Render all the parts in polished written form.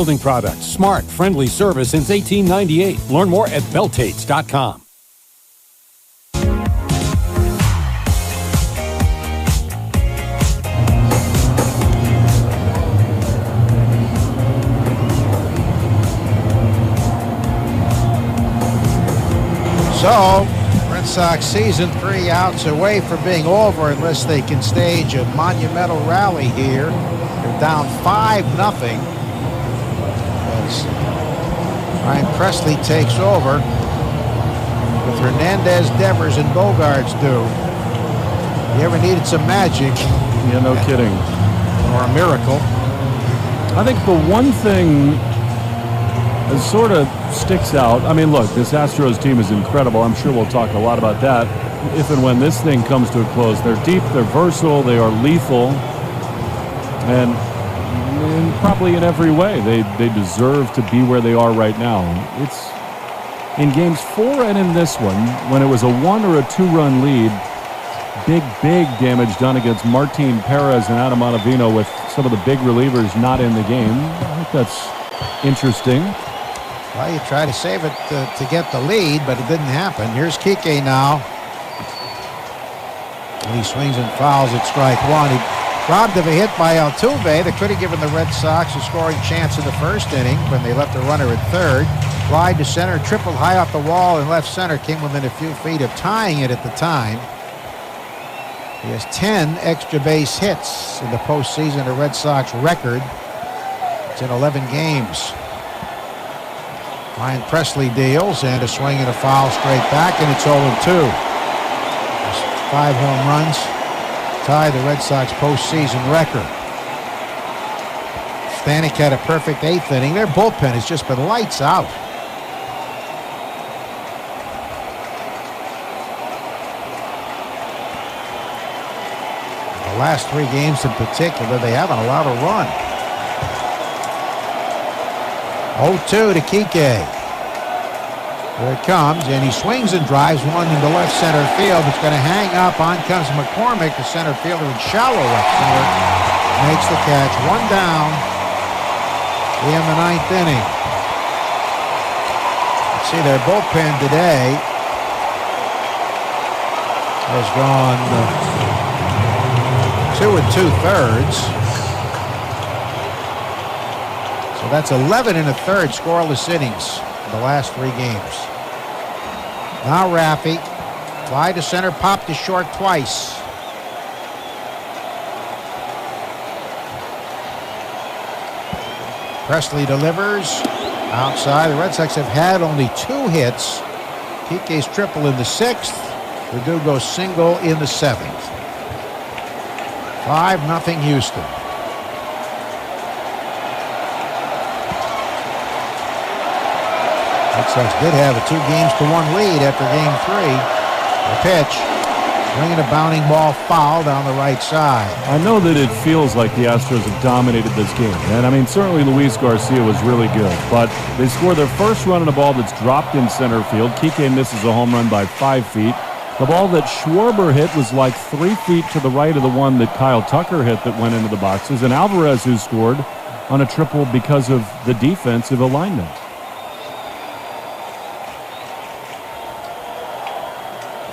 Building products. Smart, friendly service since 1898. Learn more at beltates.com. So, Red Sox season 3 outs away from being over unless they can stage a monumental rally here. They're down 5-0. As Ryan Presley takes over with Hernandez, Devers, and Bogarts do. You ever needed some magic? Yeah, no kidding. Or a miracle. I think the one thing that sort of sticks out, I mean, look, this Astros team is incredible. I'm sure we'll talk a lot about that if and when this thing comes to a close. They're deep, they're versatile, they are lethal, and probably in every way they deserve to be where they are right now. It's in games 4 and in this one, when it was a 1 or a 2-run lead, big damage done against Martin Perez and Adam Ottavino with some of the big relievers not in the game. I think that's interesting. Well, you try to save it to get the lead, but it didn't happen. Here's Kike now. And he swings and fouls at strike one. He robbed of a hit by Altuve that could have given the Red Sox a scoring chance in the first inning when they left a runner at third. Fly to center, tripled high off the wall in left center, came within a few feet of tying it at the time. He has 10 extra base hits in the postseason, a Red Sox record. It's in 11 games. Ryan Presley deals, and a swing and a foul straight back, and it's 0-2. 5 home runs tie the Red Sox postseason record. Stanek had a perfect 8th inning. Their bullpen has just been lights out. The last 3 games in particular, they haven't allowed a run. 0-2 to Kike. Here it comes, and he swings and drives one into left center field. It's going to hang up. On comes McCormick, the center fielder in shallow left center. Makes the catch. 1 down in the 9th inning. Let's see, their bullpen today has gone 2 2/3. So that's 11 1/3 scoreless innings in the last 3 games. Now Raffy, fly to center, popped to short twice. Presley delivers outside. The Red Sox have had only 2 hits. Kike's triple in the 6th. Verdugo's single in the 7th. 5-0 Houston. Red Sox did have a 2-1 lead after game 3. The pitch, swinging a bounding ball foul down the right side. I know that it feels like the Astros have dominated this game. And I mean, certainly Luis Garcia was really good. But they score their first run on a ball that's dropped in center field. Kike misses a home run by 5 feet. The ball that Schwarber hit was like 3 feet to the right of the one that Kyle Tucker hit that went into the boxes. And Alvarez, who scored on a triple because of the defensive alignment.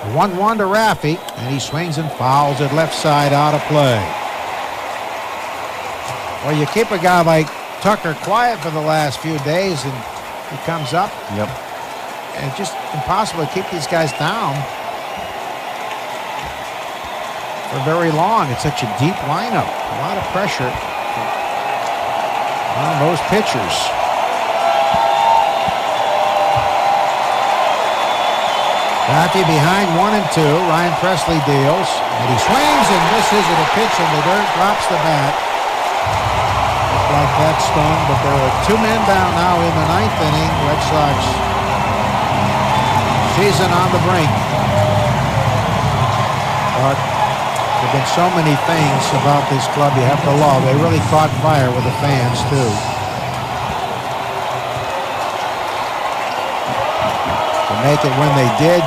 The 1-1 to Raffy, and he swings and fouls it left side out of play. Well, you keep a guy like Tucker quiet for the last few days, and he comes up. Yep. And it's just impossible to keep these guys down for very long. It's such a deep lineup. A lot of pressure on those pitchers. Raffy behind 1 and 2. Ryan Presley deals. And he swings and misses at a pitch in the dirt. Drops the bat. Looks like that stung, but there are 2 men down now in the 9th inning. Red Sox season on the brink. But there have been so many things about this club you have to love. They really caught fire with the fans, too. To make it when they did,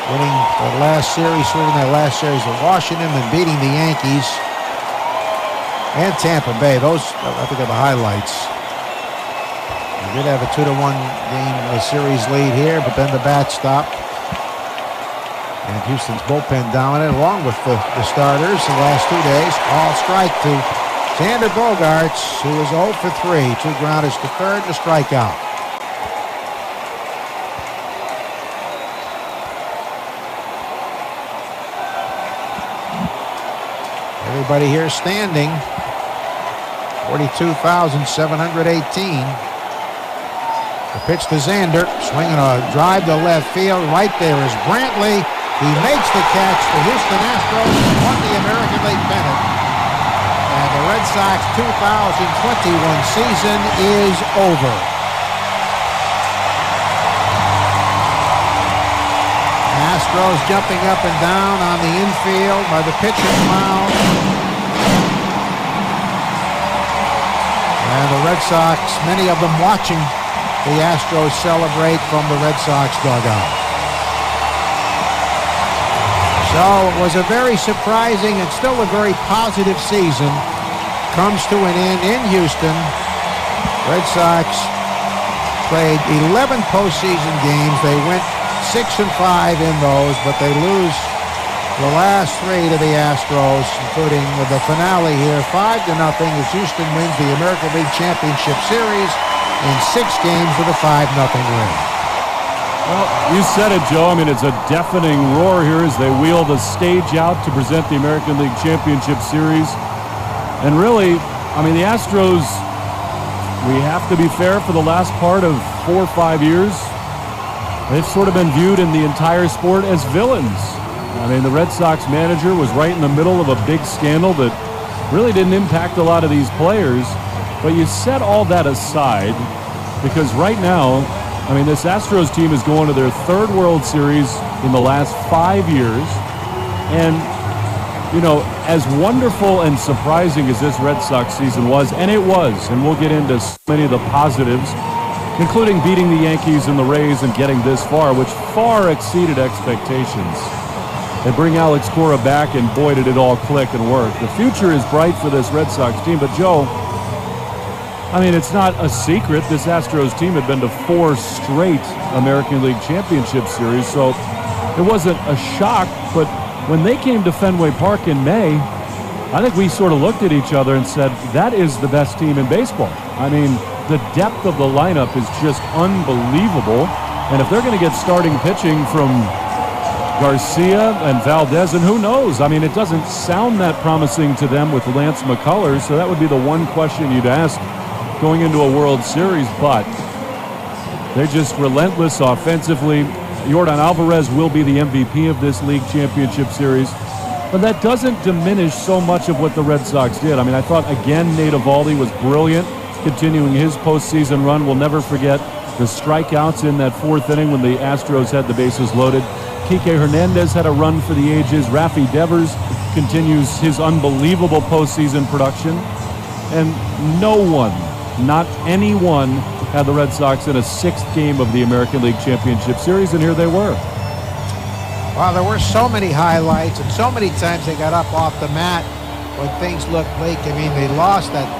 winning their last series, sweeping their last series with Washington and beating the Yankees and Tampa Bay. Those, I think, are the highlights. They did have a 2-1 game series lead here, but then the bat stopped. And Houston's bullpen dominant, along with the starters the last 2 days. All strike to Xander Bogaerts, who is 0 for 3. 2 grounders to third, and a strikeout. Everybody here standing. 42,718. The pitch to Xander, swinging a drive to left field. Right there is Brantley. He makes the catch. The Houston Astros won the American League pennant. And the Red Sox 2021 season is over. Astros jumping up and down on the infield by the pitcher's mound. And the Red Sox, many of them watching the Astros celebrate from the Red Sox dugout. So it was a very surprising and still a very positive season. Comes to an end in Houston. Red Sox played 11 postseason games. They went 6-5 in those, but they lose the last 3 to the Astros, including with the finale here, 5-0 as Houston wins the American League Championship Series in 6 games with a 5-0 win. Well, you said it, Joe. I mean, it's a deafening roar here as they wheel the stage out to present the American League Championship Series. And really, I mean, the Astros, we have to be fair, for the last part of 4 or 5 years, they've sort of been viewed in the entire sport as villains. I mean, the Red Sox manager was right in the middle of a big scandal that really didn't impact a lot of these players. But you set all that aside because right now, I mean, this Astros team is going to their 3rd World Series in the last 5 years. And, you know, as wonderful and surprising as this Red Sox season was, and it was, and we'll get into so many of the positives, including beating the Yankees and the Rays and getting this far, which far exceeded expectations. They bring Alex Cora back, and boy, did it all click and work. The future is bright for this Red Sox team, but Joe, I mean, it's not a secret. This Astros team had been to 4 straight American League Championship Series, so it wasn't a shock. But when they came to Fenway Park in May, I think we sort of looked at each other and said, that is the best team in baseball. I mean, the depth of the lineup is just unbelievable. And if they're going to get starting pitching from Garcia and Valdez, and who knows? I mean, it doesn't sound that promising to them with Lance McCullers, so that would be the one question you'd ask going into a World Series, but they're just relentless offensively. Yordan Alvarez will be the MVP of this league championship series, but that doesn't diminish so much of what the Red Sox did. I mean, I thought, again, Nate Eovaldi was brilliant, continuing his postseason run. We'll never forget the strikeouts in that 4th inning when the Astros had the bases loaded. Kike Hernandez had a run for the ages. Rafi Devers continues his unbelievable postseason production. And no one, not anyone, had the Red Sox in a 6th game of the American League Championship Series, and here they were. Well, there were so many highlights, and so many times they got up off the mat when things looked bleak. I mean, they lost that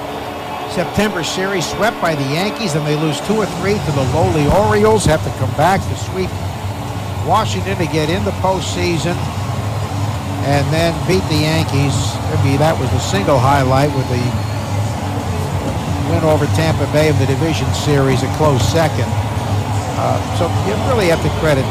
September series, swept by the Yankees, and they lose 2 or 3 to the lowly Orioles, have to come back to sweep Washington to get in the postseason, and then beat the Yankees. Maybe that was the single highlight with the win over Tampa Bay of the division series, a close second. So you really have to credit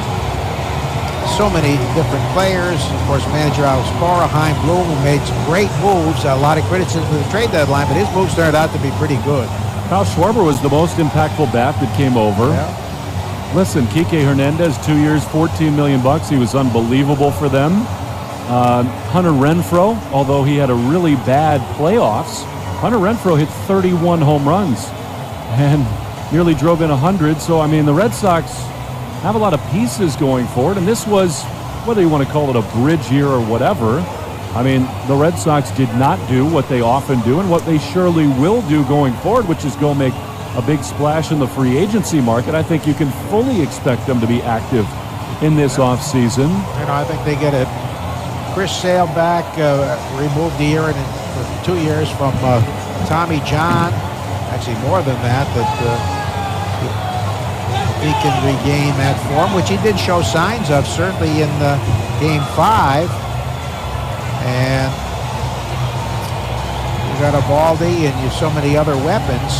so many different players. Of course, manager Alex Cora, Chaim Bloom, who made some great moves. A lot of criticism of the trade deadline, but his moves turned out to be pretty good. Kyle Schwarber was the most impactful bat that came over. Yeah. Listen, Kike Hernandez, 2 years, $14 million. He was unbelievable for them. Hunter Renfroe, although he had a really bad playoffs, Hunter Renfroe hit 31 home runs and nearly drove in 100. So, I mean, the Red Sox have a lot of pieces going forward, and this was, whether you want to call it a bridge year or whatever, I mean, the Red Sox did not do what they often do and what they surely will do going forward, which is go make a big splash in the free agency market. I think you can fully expect them to be active in this offseason. You know, I think they get a Chris Sale back, removed the year for 2 years from Tommy John. Actually, more than that. he can regain that form, which he did show signs of, certainly in Game 5. And you got Eovaldi and you so many other weapons.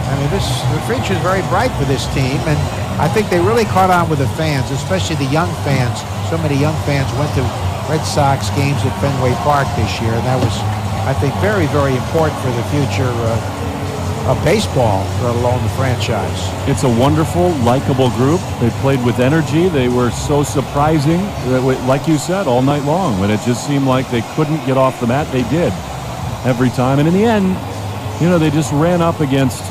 I mean, the future is very bright for this team, and I think they really caught on with the fans, especially the young fans. So many young fans went to Red Sox games at Fenway Park this year, and that was, I think, very, very important for the future of baseball, let alone the franchise. It's a wonderful, likable group. They played with energy. They were so surprising, like you said, all night long. When it just seemed like they couldn't get off the mat, they did every time. And in the end, you know, they just ran up against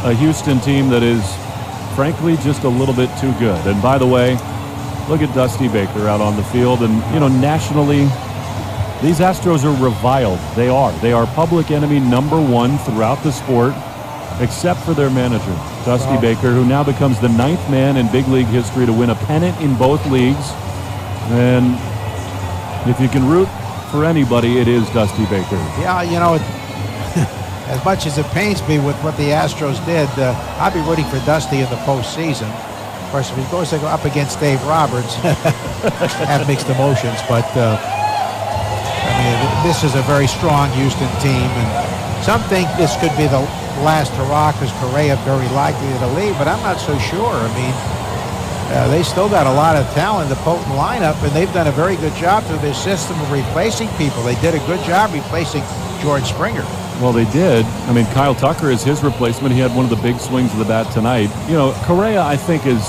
a Houston team that is, frankly, just a little bit too good. And by the way, look at Dusty Baker out on the field. And, you know, nationally, these Astros are reviled. They are. They are public enemy #1 throughout the sport, except for their manager, Dusty Baker, who now becomes the 9th man in big league history to win a pennant in both leagues. And if you can root for anybody, it is Dusty Baker. Yeah, you know, as much as it pains me with what the Astros did, I'll be rooting for Dusty in the postseason. Of course, if he goes to go up against Dave Roberts, have mixed emotions. But, I mean, this is a very strong Houston team. And some think this could be the last hurrah because Correa very likely to leave, but I'm not so sure. I mean, they still got a lot of talent in the potent lineup, and they've done a very good job through their system of replacing people. They did a good job replacing George Springer. Well, they did. I mean, Kyle Tucker is his replacement. He had one of the big swings of the bat tonight. You know, Correa, I think, is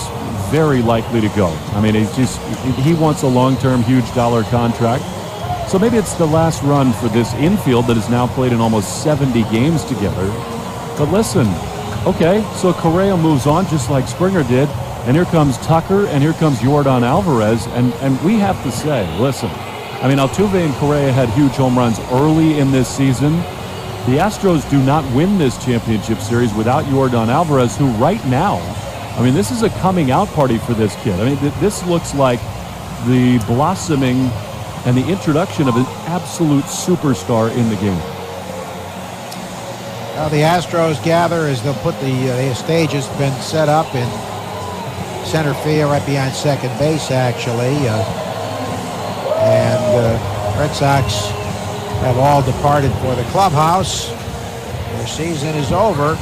very likely to go. I mean, he wants a long-term, huge dollar contract. So maybe it's the last run for this infield that has now played in almost 70 games together. But listen, okay, so Correa moves on just like Springer did, and here comes Tucker, and here comes Yordan Alvarez, and we have to say, listen, I mean, Altuve and Correa had huge home runs early in this season. The Astros do not win this championship series without Yordan Alvarez, who right now, I mean, this is a coming out party for this kid. I mean, this looks like the blossoming and the introduction of an absolute superstar in the game. Well, the Astros gather as they'll put the stage has been set up in center field right behind second base, actually. And Red Sox have all departed for the clubhouse. Their season is over,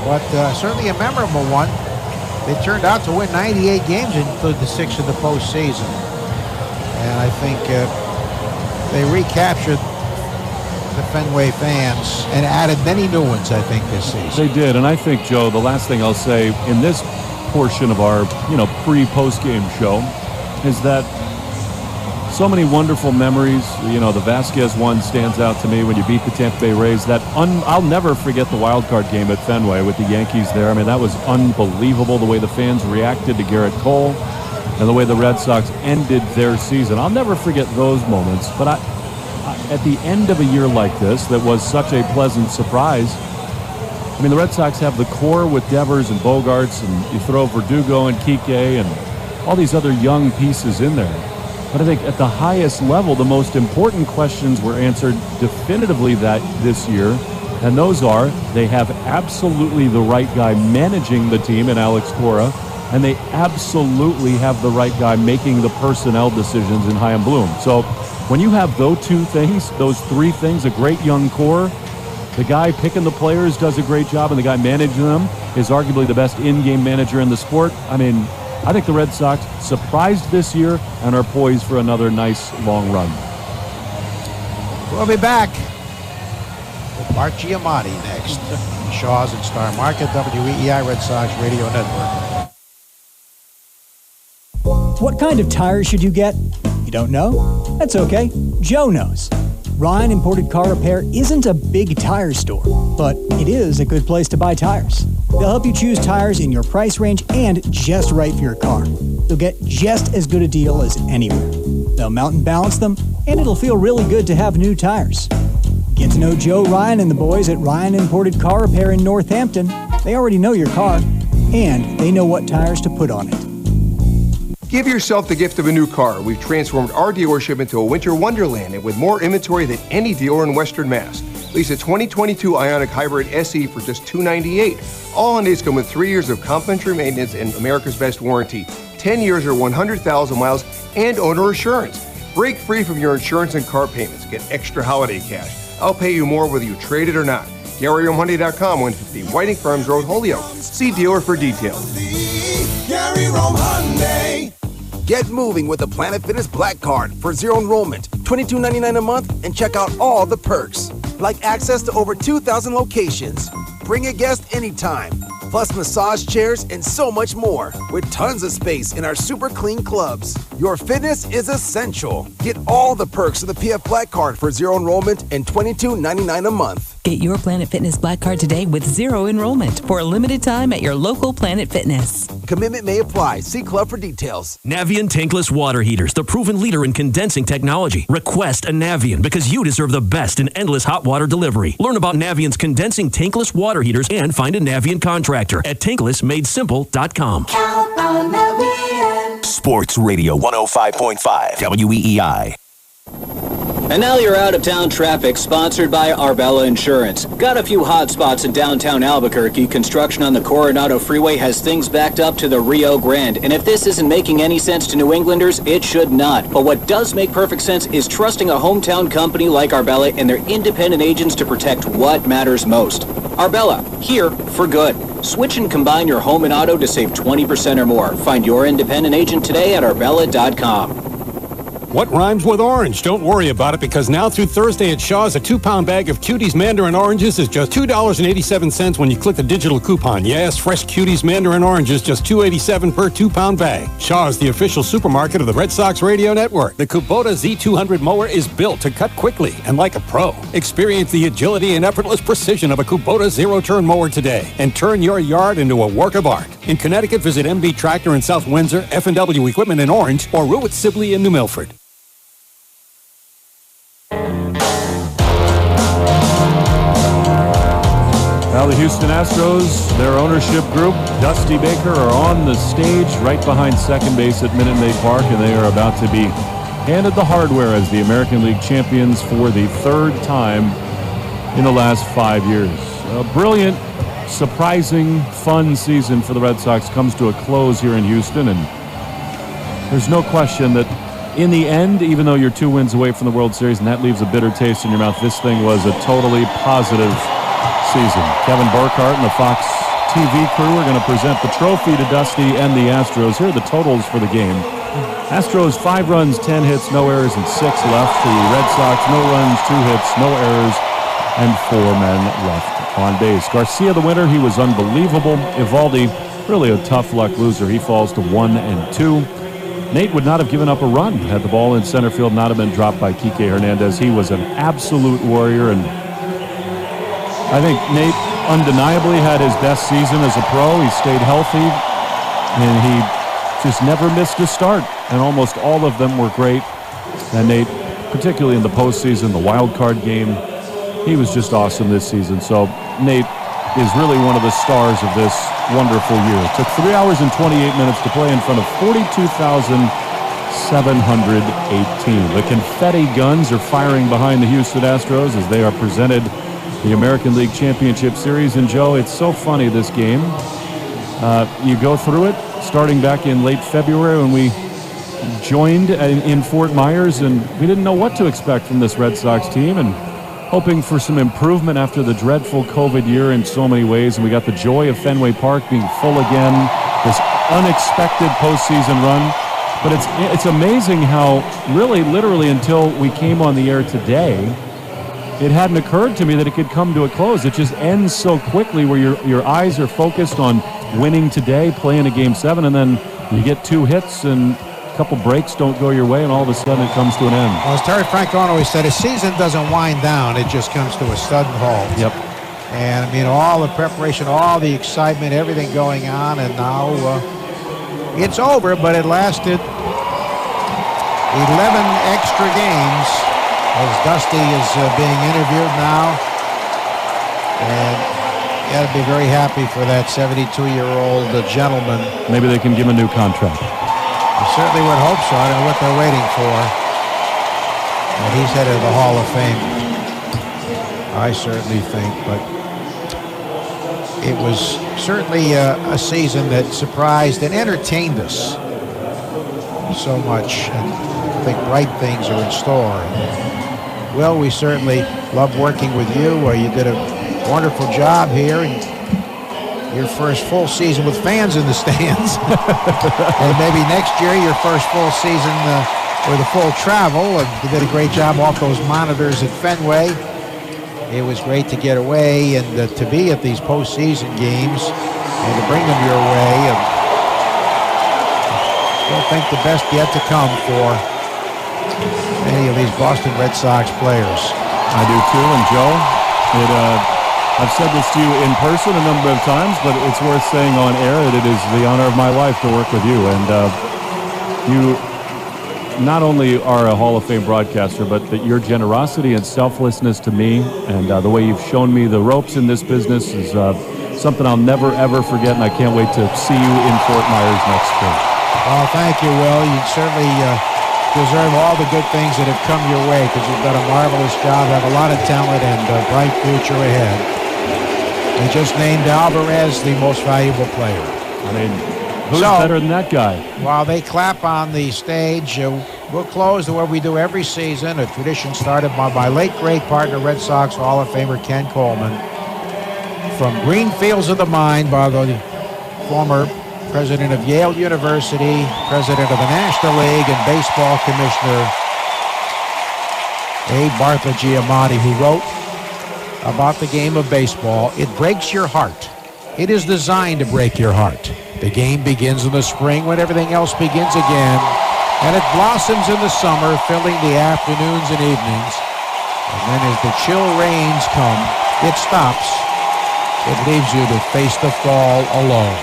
but certainly a memorable one. They turned out to win 98 games, including the 6 in the postseason. And I think they recaptured the Fenway fans and added many new ones, I think, this season. They did, and I think, Joe, the last thing I'll say in this portion of our, pre-post-game show is that so many wonderful memories. The Vasquez one stands out to me when you beat the Tampa Bay Rays. I'll never forget the wild card game at Fenway with the Yankees there. I mean, that was unbelievable, the way the fans reacted to Garrett Cole and the way the Red Sox ended their season. I'll never forget those moments. But at the end of a year like this, that was such a pleasant surprise. I mean, the Red Sox have the core with Devers and Bogarts, and you throw Verdugo and Kike and all these other young pieces in there. But I think at the highest level, the most important questions were answered definitively this year, and those are they have absolutely the right guy managing the team in Alex Cora, and they absolutely have the right guy making the personnel decisions in Chaim Bloom. So when you have those three things, a great young core, the guy picking the players does a great job, and the guy managing them is arguably the best in-game manager in the sport. I mean, I think the Red Sox surprised this year and are poised for another nice long run. We'll be back with Mark Giamatti next. Shaw's and Star Market, WWEI Red Sox Radio Network. What kind of tires should you get? You don't know? That's okay. Joe knows. Ryan Imported Car Repair isn't a big tire store, but it is a good place to buy tires. They'll help you choose tires in your price range and just right for your car. You'll get just as good a deal as anywhere. They'll mount and balance them, and it'll feel really good to have new tires. Get to know Joe, Ryan, and the boys at Ryan Imported Car Repair in Northampton. They already know your car, and they know what tires to put on it. Give yourself the gift of a new car. We've transformed our dealership into a winter wonderland and with more inventory than any dealer in Western Mass. Lease a 2022 Ioniq Hybrid SE for just $298. All Hyundais come with 3 years of complimentary maintenance and America's Best warranty, 10 years or 100,000 miles, and owner assurance. Break free from your insurance and car payments. Get extra holiday cash. I'll pay you more whether you trade it or not. GaryRomeHyundai.com, 150 Whiting Farms Road, Holyoke. See dealer for details. Gary Rome Hyundai. Get moving with the Planet Fitness Black Card for zero enrollment, $22.99 a month, and check out all the perks, like access to over 2,000 locations. Bring a guest anytime, plus massage chairs and so much more, with tons of space in our super clean clubs. Your fitness is essential. Get all the perks of the PF Black Card for zero enrollment and $22.99 a month. Get your Planet Fitness Black Card today with zero enrollment for a limited time at your local Planet Fitness. Commitment may apply. See club for details. Navien tankless water heaters, the proven leader in condensing technology. Request a Navien because you deserve the best in endless hot water delivery. Learn about Navien's condensing tankless water heaters and find a Navien contractor at tanklessmadesimple.com. Count on Navien. Sports Radio 105.5 WWEI. And now you're out of town traffic, sponsored by Arbella Insurance. Got a few hot spots in downtown Albuquerque. Construction on the Coronado Freeway has things backed up to the Rio Grande. And if this isn't making any sense to New Englanders, it should not. But what does make perfect sense is trusting a hometown company like Arbella and their independent agents to protect what matters most. Arbella, here for good. Switch and combine your home and auto to save 20% or more. Find your independent agent today at arbella.com. What rhymes with orange? Don't worry about it, because now through Thursday at Shaw's, a 2-pound bag of Cuties Mandarin Oranges is just $2.87 when you click the digital coupon. Yes, fresh Cuties Mandarin Oranges, just $2.87 per 2-pound bag. Shaw's, the official supermarket of the Red Sox Radio Network. The Kubota Z200 mower is built to cut quickly and like a pro. Experience the agility and effortless precision of a Kubota zero-turn mower today and turn your yard into a work of art. In Connecticut, visit MB Tractor in South Windsor, F&W Equipment in Orange, or Ruitt Sibley in New Milford. Now the Houston Astros, their ownership group, Dusty Baker, are on the stage right behind second base at Minute Maid Park, and they are about to be handed the hardware as the American League champions for the third time in the last 5 years. A brilliant, surprising, fun season for the Red Sox comes to a close here in Houston, and there's no question that in the end, even though you're 2 wins away from the World Series and that leaves a bitter taste in your mouth, this thing was a totally positive season. Kevin Burkhardt and the Fox TV crew are going to present the trophy to Dusty and the Astros. Here are the totals for the game. Astros 5 runs, 10 hits, no errors, and 6 left. The Red Sox, no runs, 2 hits, no errors, and 4 men left on base. Garcia, the winner, he was unbelievable. Evaldi, really a tough luck loser. He falls to 1 and 2. Nate would not have given up a run had the ball in center field not have been dropped by Kike Hernandez. He was an absolute warrior, and I think Nate undeniably had his best season as a pro. He stayed healthy, and he just never missed a start, and almost all of them were great. And Nate, particularly in the postseason, the wild card game, he was just awesome this season. So Nate is really one of the stars of this wonderful year. It took 3 hours and 28 minutes to play in front of 42,718. The confetti guns are firing behind the Houston Astros as they are presented the American League Championship Series. And Joe, it's so funny, this game. You go through it starting back in late February when we joined in Fort Myers, and we didn't know what to expect from this Red Sox team, and hoping for some improvement after the dreadful COVID year in so many ways. And we got the joy of Fenway Park being full again, this unexpected postseason run. But it's amazing how really literally until we came on the air today, it hadn't occurred to me that it could come to a close. It just ends so quickly where your eyes are focused on winning today, playing a Game 7, and then you get 2 hits and a couple breaks don't go your way, and all of a sudden it comes to an end. Well, as Terry Francona always said, a season doesn't wind down. It just comes to a sudden halt. Yep. And, I mean, all the preparation, all the excitement, everything going on, and now it's over, but it lasted 11 extra games as Dusty is being interviewed now. And you got to be very happy for that 72-year-old gentleman. Maybe they can give him a new contract. certainly would hope so. I don't know what they're waiting for. And he's headed to the Hall of Fame. I certainly think, but it was certainly a season that surprised and entertained us so much. And I think bright things are in store. Will, we certainly love working with you. You did a wonderful job here. And your first full season with fans in the stands. And maybe next year, your first full season with a full travel. You did a great job off those monitors at Fenway. It was great to get away and to be at these postseason games and to bring them your way. And I think the best yet to come for many of these Boston Red Sox players. I do too, and Joe, I've said this to you in person a number of times, but it's worth saying on air that it is the honor of my life to work with you. And you not only are a Hall of Fame broadcaster, but that your generosity and selflessness to me and the way you've shown me the ropes in this business is something I'll never, ever forget, and I can't wait to see you in Fort Myers next spring. Well, thank you, Will. You certainly deserve all the good things that have come your way because you've done a marvelous job, have a lot of talent, and a bright future ahead. They just named Alvarez the most valuable player. I mean, who's better than that guy? While they clap on the stage, we'll close the way we do every season, a tradition started by my late great partner, Red Sox Hall of Famer Ken Coleman. From Green Fields of the Mind by the former president of Yale University, president of the National League, and baseball commissioner Abe Bartha Giamatti, who wrote about the game of baseball. It breaks your heart. It is designed to break your heart. The game begins in the spring when everything else begins again, and it blossoms in the summer, filling the afternoons and evenings. And then as the chill rains come, it stops. It leaves you to face the fall alone.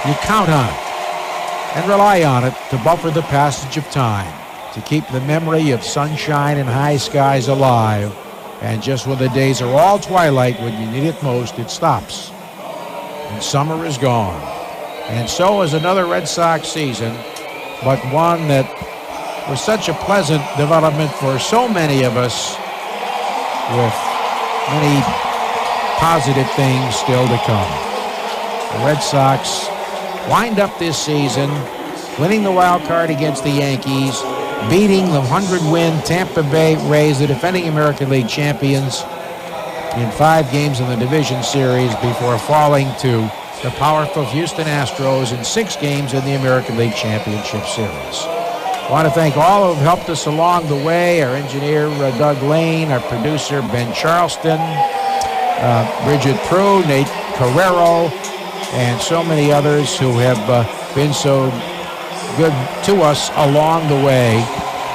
You count on it and rely on it to buffer the passage of time, to keep the memory of sunshine and high skies alive. And just when the days are all twilight, when you need it most, it stops. And summer is gone. And so is another Red Sox season, but one that was such a pleasant development for so many of us, with many positive things still to come. The Red Sox wind up this season winning the wild card against the Yankees, beating the 100-win Tampa Bay Rays, the defending American League champions, in 5 games in the division series before falling to the powerful Houston Astros in 6 games in the American League Championship Series. I want to thank all who have helped us along the way, our engineer Doug Lane, our producer Ben Charleston, Bridget Prue, Nate Carrero, and so many others who have been so good to us along the way.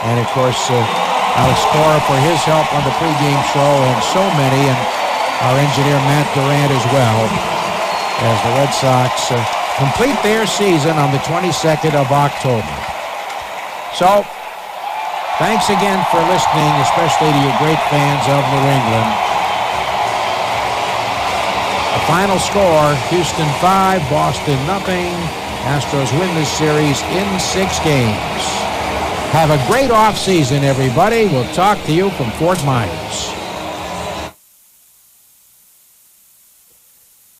And of course, Alex Cora for his help on the pregame show, and so many, and our engineer Matt Durant as well, as the Red Sox complete their season on the 22nd of October. So, thanks again for listening, especially to you great fans of New England. The final score, Houston 5, Boston nothing. Astros win this series in 6 games. Have a great off season, everybody. We'll talk to you from Fort Myers.